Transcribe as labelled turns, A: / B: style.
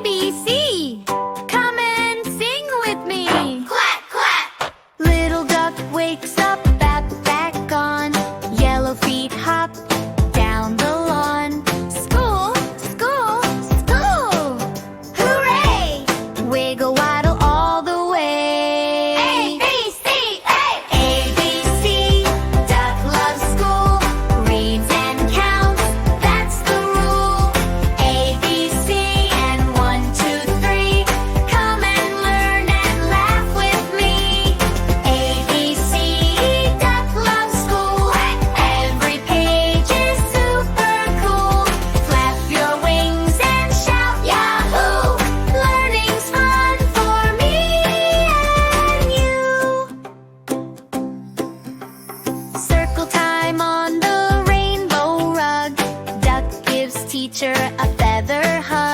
A: ABC. Come and sing with me.
B: Quack, quack.
A: Little duck wakes up, back on. Yellow feet hop down the lawn. School, school, school.
B: Hooray!
A: Wiggle waddle all the way.
B: A, B, C, A.
A: ABC, duck loves school. Reads and counts, that's the rule. ABC and 1, 2, 3. Come and learn and laugh with me. ABC, duck loves school. Every page is super cool. Flap your wings and shout Yahoo! Learning's fun for me and you. Circle time on the rainbow rug. Duck gives teacher a feather hug.